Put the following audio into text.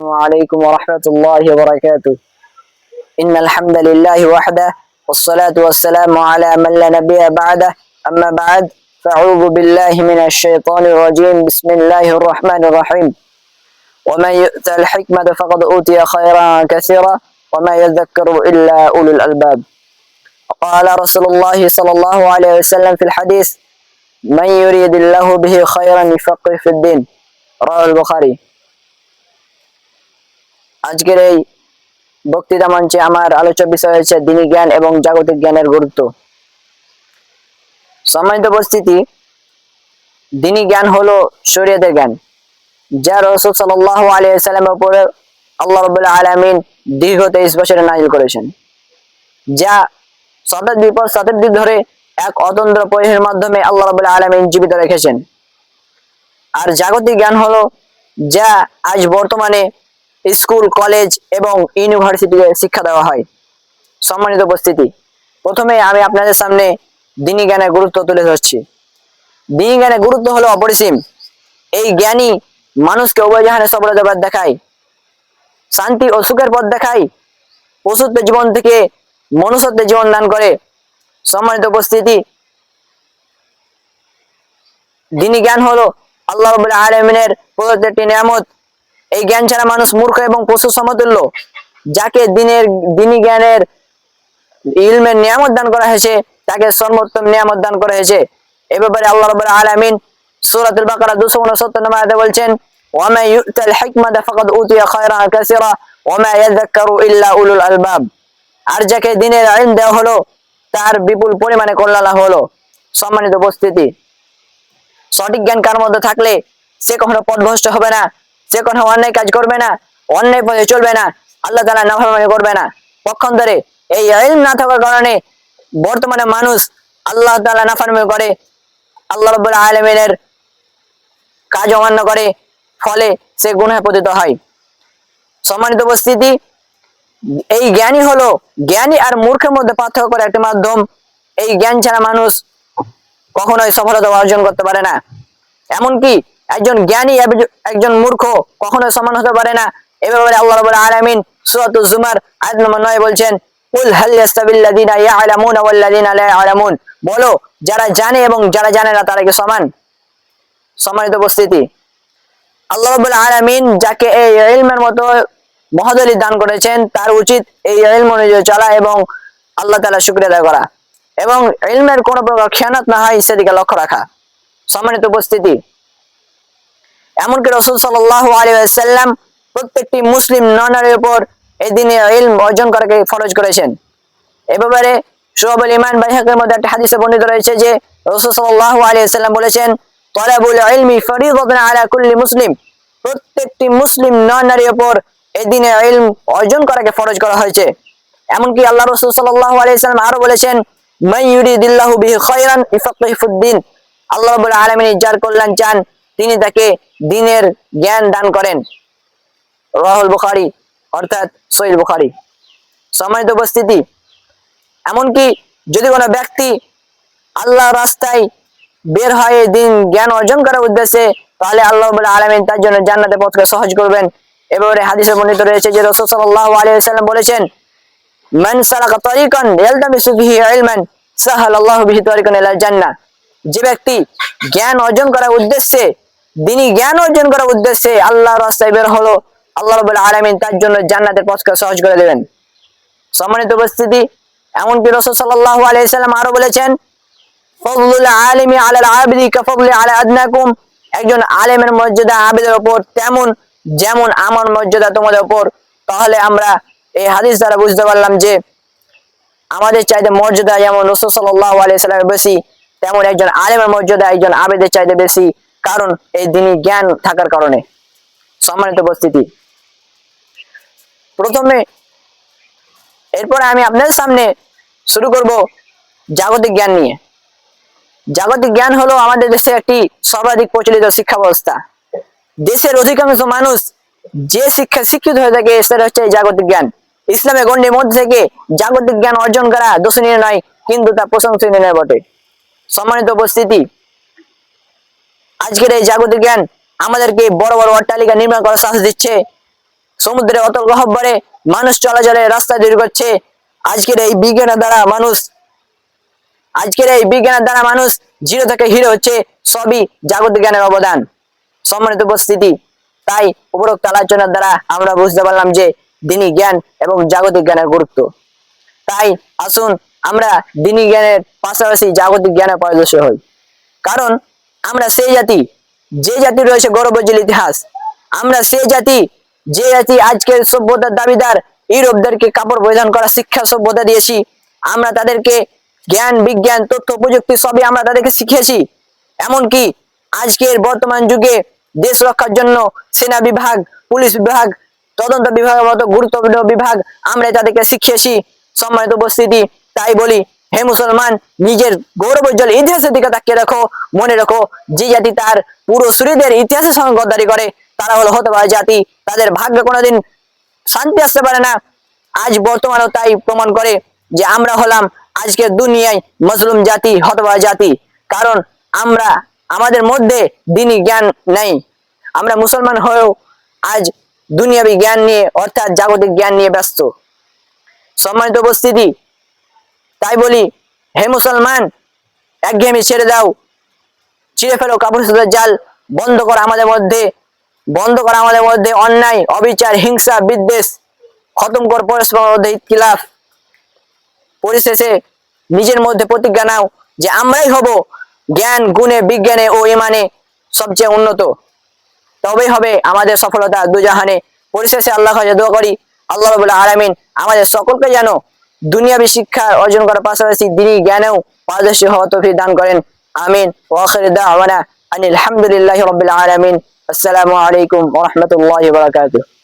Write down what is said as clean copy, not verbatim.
عليكم ورحمة الله وبركاته. إن الحمد لله وحده والصلاة والسلام على من لا نبي بعده. أما بعد فأعوذ بالله من الشيطان الرجيم. بسم الله الرحمن الرحيم. ومن يؤت الحكمة فقد أوتي خيرا كثيرا وما يذكر إلا أولو الألباب. قال رسول الله صلى الله عليه وسلم في الحديث: من يريد الله به خيرا يفقه في الدين. رواه البخاري. আজকের এই বক্তৃতা মঞ্চে আমার আলোচ্য বিষয় হচ্ছে দ্বীনি জ্ঞান এবং জাগতিক জ্ঞানের গুরুত্ব। সম্মানিত উপস্থিতি, দ্বীনি জ্ঞান হলো শরীয়তের জ্ঞান, যা রাসূল সাল্লাল্লাহু আলাইহি ওয়াসাল্লামের উপরে আল্লাহ রাব্বুল আলামিন দীর্ঘ 23 বছরে নাযিল করেছেন, যা শতাব্দীর পর শতাব্দী ধরে এক অতন্দ্র পরিহের মাধ্যমে আল্লাহ রাব্বুল আলামিন জীবিত রেখেছেন। আর জাগতিক জ্ঞান হলো যা আজ বর্তমানে স্কুল, কলেজ এবং ইউনিভার্সিটিতে শিক্ষা দেওয়া হয়। সম্মানিত উপস্থিতি, প্রথমে আমি আপনাদের সামনে দ্বীনি জ্ঞানের গুরুত্ব তুলে ধরছি। দ্বীনি জ্ঞানের গুরুত্ব হলো অপরিসীম। এই জ্ঞানই মানুষকে উভয় জাহানে সফলতার পথ দেখায়, শান্তি ও সুখের পথ দেখায়, পশুত্ব জীবন থেকে মনুষ্যত্বের জীবন দান করে। সম্মানিত উপস্থিতি, দ্বীনি জ্ঞান হলো আল্লাহ রাব্বুল আলামিনের প্রদত্ত একটি নিয়ামত। এই জ্ঞান ছাড়া মানুষ মূর্খ এবং পশু সমতুল্য। যাকে দ্বীনি জ্ঞানের ইলমের নিয়ামত দান করা হয়েছে, তাকে সর্বোত্তম নিয়ামত দান করা হয়েছে। এ ব্যাপারে আল্লাহ রাব্বুল আলামিন সূরাতুল বাকারা 269 নম্বর আয়াতে বলছেন: ওয়া মা ইউতাল হিকমাতা ফাকাদ উতিয়া খায়রান কাসীরা ওয়া মা ইয়াযাক্কারু ইল্লা উলুল আলবাব। আর যাকে দ্বীনের ইলম দেওয়া হলো, তার বিপুল পরিমাণে কল্যাণ হলো। সম্মানিত উপস্থিতি, সঠিক জ্ঞান কার মধ্যে থাকলে সে কখনো পথভ্রষ্ট হবে না, সে কোনো অন্যায় কাজ করবে না, অন্যায় পথে চলবে না, আল্লাহ তাআলা নাফরমানি করবে না। পক্ষান্তরে এই ইলম না থাকার কারণে বর্তমানে মানুষ আল্লাহ তাআলা নাফরমানি করে, আল্লাহ রাব্বুল আলামিনের কাজ অমান্য করে, ফলে সে গুনাহে পতিত হয়। সম্মানিত উপস্থিতি, এই জ্ঞানী হলো জ্ঞানী আর মূর্খের মধ্যে পার্থক্য করার একটি মাধ্যম। এই জ্ঞান ছাড়া মানুষ কখনোই সফলতা অর্জন করতে পারে না। এমনকি একজন জ্ঞানী একজন মূর্খ কখনোই সমান হতে পারে না। এ ব্যাপারে আল্লাহ রাব্বুল আলামিন সূরাতুজ জুমার আয়াত নম্বর 9 বলছেন: কুল হাল ইয়াস্তাবিল্লাযিনা ইয়ালামুনা ওয়াল্লাযিনা লা ইয়ালামুন। বলো, যারা জানে এবং যারা জানে না তারা কি সমান? সম্মানিত উপস্থিতি, আল্লাহ রাব্বুল আলামিন যাকে এই ইলমের মতো মহাদলি দান করেছেন, তার উচিত এই ইলম অনুযায়ী চলা এবং আল্লাহ তাআলা শুকরিয়া আদায় করা এবং ইলমের কোনো প্রকার খেয়ানত না হয় সেদিকে লক্ষ্য রাখা। সম্মানিত উপস্থিতি, এমনকি রাসূল সাল্লাল্লাহু আলাইহি ওয়াসাল্লাম প্রত্যেকটি মুসলিম নর-নারীর উপর এই দ্বীনের ইলম অর্জন করাকে ফরজ করেছেন। এ ব্যাপারে শুআবুল ঈমান বাইহাকির মধ্যে একটা হাদিসে বর্ণিত রয়েছে যে রাসূল সাল্লাল্লাহু আলাইহি ওয়াসাল্লাম বলেছেন: তালাবুল ইলমি ফরিদাতুন আলা কুল্লি মুসলিম। প্রত্যেকটি মুসলিম নর-নারীর উপর এই দ্বীনের ইলম অর্জন করাকে ফরজ করা হয়েছে। এমনকি আল্লাহ রাসূল সাল্লাল্লাহু আলাইহি ওয়াসাল্লাম আরো বলেছেন: মান ইউরিদিল্লাহু বিহি খায়রান ইফাক্কিহু ফিদ্দিন। আল্লাহ রাব্বুল আলামিন যার কল্যাণ চান, তিনি তাকে দ্বীনের জ্ঞান দান করেন। রাহুল বুখারী, অর্থাৎ সহিহ বুখারী। সম্মানিত উপস্থিতি, এমনকি যদি কোনো ব্যক্তি আল্লাহর রাস্তায় বের হয়ে দ্বীন জ্ঞান অর্জন করার উদ্দেশ্যে, তাহলে আল্লাহ রাব্বুল আলামিন তার জন্য জান্নাতের পথকে সহজ করবেন। এবারে হাদিসে বর্ণিত রয়েছে যে রাসূল সাল্লাল্লাহু আলাইহি ওয়াসাল্লাম বলেছেন: মান সালাকা তারিকান ইয়ালতামিসু বিহি ইলমান সাহালাল্লাহু বিহি তারিকান ইলাল জান্নাহ। যে ব্যক্তি জ্ঞান অর্জন করার উদ্দেশ্যে, দ্বীনি জ্ঞান অর্জন করার উদ্দেশ্যে আল্লাহর রাস্তায় বের হলো, আল্লাহ রাব্বুল আলামিন তার জন্য জান্নাতের পথকে সহজ করে দেবেন। সম্মানিত উপস্থিতি, এমনকি রাসূল সাল্লাল্লাহু আলাইহি ওয়াসাল্লাম আরো বলেছেন: ফাদলুল আলিমি আলাল আবিদি কাফাদলি আলা আদনাকুম। একজন আলেমের মর্যাদা আবিদের উপর তেমন যেমন আমার মর্যাদা তোমাদের উপর। তাহলে আমরা এই হাদিস দ্বারা বুঝতে পারলাম যে আমাদের চাইতে মর্যাদা যেমন রাসূল সাল্লাল্লাহু আলাইহি ওয়াসাল্লামের বেশি, তেমন একজন আলেমের মর্যাদা একজন আবেদের চাইতে বেশি, কারণ এই দ্বীনি জ্ঞান থাকার কারণে। সম্মানিত উপস্থিতি, প্রথমে এরপরে আমি আপনাদের সামনে শুরু করব জাগতিক জ্ঞান নিয়ে। জাগতিক জ্ঞান হলো আমাদের দেশে একটি সর্বাধিক প্রচলিত শিক্ষা ব্যবস্থা। দেশের অধিকাংশ মানুষ যে শিক্ষা শিক্ষিত হয়ে থাকে সেটা হচ্ছে জাগতিক জ্ঞান। ইসলামের গণ্ডির মধ্যে থেকে জাগতিক জ্ঞান অর্জন করা দোষণীয় নয়, কিন্তু তা প্রশংসনীয় বটে। সম্মানিত উপস্থিতি, আজকের এই জাগতিক জ্ঞান আমাদেরকে বড় বড় অট্টালিকা নির্মাণ করার সাহস দিচ্ছে, সমুদ্রে অতল গহ্বরে মানুষ চলাচলের রাস্তা তৈরি করছে। আজকের এই বিজ্ঞানের দ্বারা মানুষ জিরো থেকে হিরো হচ্ছে, সবই জাগতিক জ্ঞানের অবদান। সম্মানিত উপস্থিতি, তাই উপরোক্ত আলোচনার দ্বারা আমরা বুঝতে পারলাম যে দিনী জ্ঞান এবং জাগতিক জ্ঞানের গুরুত্ব। তাই আসুন আমরা দিনী জ্ঞানের পাশাপাশি জাগতিক জ্ঞানের পারদর্শী হই। কারণ আমরা সেই জাতি, যে জাতি রয়েছে গৌরবোজ্জ্বল ইতিহাস। আমরা সেই জাতি, যে জাতি আজকের সভ্যতার দাবিদার। ইউরোপদেরকে কাপড় পরিধান করা শিক্ষা সভ্যতা দিয়েছি। আমরা তাদেরকে জ্ঞান, বিজ্ঞান, তথ্য প্রযুক্তি সবই আমরা তাদেরকে শিখিয়েছি। এমনকি আজকের বর্তমান যুগে দেশ রক্ষার জন্য সেনা বিভাগ, পুলিশ বিভাগ, তদন্ত বিভাগের মতো গুরুত্বপূর্ণ বিভাগ আমরা তাদেরকে শিখিয়েছি। সম্মানিত উপস্থিতি, তাই বলি, হে মুসলমান, নিজের গৌরবোজ্জ্বল ইতিহাসের দিকে তাকিয়ে রাখো। মনে রাখো, যে জাতি তার পূর্বসূরীদের ইতিহাসের সঙ্গে গদ্দারি করে তারা হলো হতভাগা জাতি। তাদের ভাগ্যে কোনোদিন শান্তি আসতে পারে না। আজ বর্তমানেও তাই প্রমাণ করে যে আমরা হলাম আজকের দুনিয়ায় মজলুম জাতি, হতভাগা জাতি। কারণ আমাদের মধ্যে দ্বীনি জ্ঞান নেই। আমরা মুসলমান হয়েও আজ দুনিয়াবি জ্ঞান নিয়ে, অর্থাৎ জাগতিক জ্ঞান নিয়ে ব্যস্ত। সম্মানিত উপস্থিতি, তাই বলি, হে মুসলমান, একঘেয়েমি ছেড়ে দাও, ছিঁড়ে ফেলো কাপড় সুতার জাল। বন্ধ করা আমাদের মধ্যে অন্যায়, অবিচার, হিংসা, বিদ্বেষ। খতম কর পরস্পরের মধ্যে ইখতিলাফ। পরিশেষে নিজের মধ্যে প্রতিজ্ঞা নাও যে আমরাই হব জ্ঞান, গুণে, বিজ্ঞানে ও ইমানে সবচেয়ে উন্নত। তবেই হবে আমাদের সফলতা দুজাহানে। পরিশেষে আল্লাহ কাছে দোয়া করি, আল্লাহ রাব্বুল আলামিন আমাদের সকলকে যেন দুনিয়াবী শিক্ষা অর্জন করার পাশাপাশি দ্বীনি জ্ঞানেও পারদর্শী হওয়ার তৌফিক দান করেন। আমিন। ওয়া আখিরু দাওয়ানা আনিল হামদুলিল্লাহি রাব্বিল আলামিন। আসসালামু আলাইকুম ওয়া রাহমাতুল্লাহি ওয়া বারাকাতুহু।